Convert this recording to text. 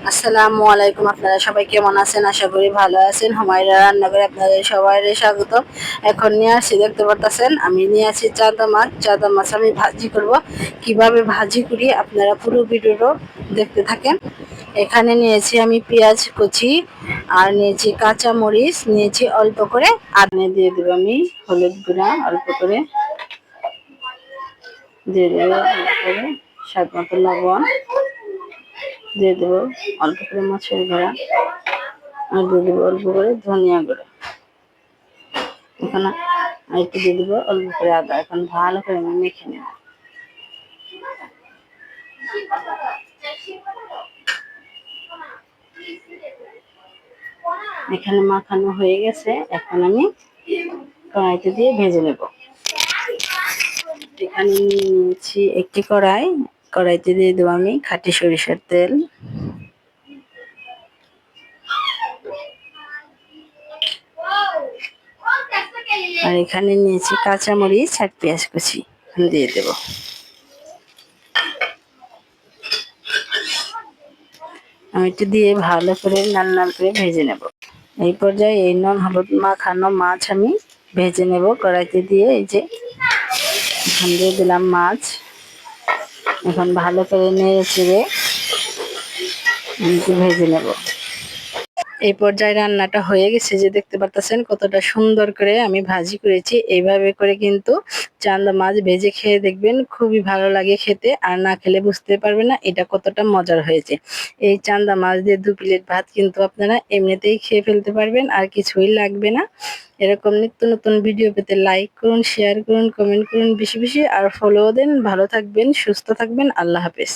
আসসালামু আলাইকুম। আপনারা সবাই কেমন আছেন? আশা করি ভালো আছেন। হুমায়রা রান্নাঘরে আপনাদের সবাই স্বাগত। এখন নিয়ে আসছি, দেখতে পারতেছেন আমি নিয়ে আসি চাঁদা মাছ। চাঁদা মাছ আমি ভাজি করব। কিভাবে ভাজি করি আপনারা পুরো ভিডিওটা দেখতে থাকেন। এখানে নিয়েছি আমি পেঁয়াজ কুচি, আর নিয়েছি কাঁচা মরিচ, নিয়েছি অল্প করে, আর দিয়ে দেবো আমি হলুদ গুঁড়া অল্প করে, দিয়ে দেবো অল্প করে স্বাদ মতো লবণ, দিয়ে দেবো অল্প করে মাছের গুঁড়া, আর দিয়ে দেবো অল্প করে ধনিয়া গুঁড়ো। এখন আর একটু দিয়ে দেবো অল্প করে আদা। এখন ভালো করে আমি মেখে নেব। এখানে মাখানো হয়ে গেছে, এখন আমি কড়াইতে দিয়ে ভেজে নেব। এখানে নিয়েছি একটি কড়াই, কড়াইতে দিয়ে দেবো আমি খাঁটি সরিষার তেল, আর এখানে নিয়েছি কাঁচামরিচ আর পেঁয়াজ কুচি দিয়ে দেব। আমি একটু দিয়ে ভালো করে লাল লাল করে ভেজে নেব। এই পর্যায়ে এই নুন হলুদ মাখানো মাছ আমি ভেজে নেব কড়াইতে দিয়ে। এই যে এখন দিয়ে দিলাম মাছ। এখন ভালো করে নেড়ে চেড়ে একটু ভেজে নেব। এই পর্যায়ে রান্নাটা হয়ে গেছে, যে দেখতে পারতেছেন কতটা সুন্দর করে আমি ভাজি করেছি। এইভাবে করে কিন্তু চান্দা মাছ ভেজে খেয়ে দেখবেন, খুবই ভালো লাগে খেতে, আর না খেলে বুঝতে পারবেন না এটা কতটা মজার হয়েছে। এই চান্দা মাছ দিয়ে 2 প্লেট ভাত কিন্তু আপনারা এমনিতেই খেয়ে ফেলতে পারবেন, আর কিছুই লাগবে না। এরকম নিত্য নতুন ভিডিও পেতে লাইক করুন, শেয়ার করুন, কমেন্ট করুন বেশি বেশি, আর ফলো দেন। ভালো থাকবেন, সুস্থ থাকবেন। আল্লাহ হাফেজ।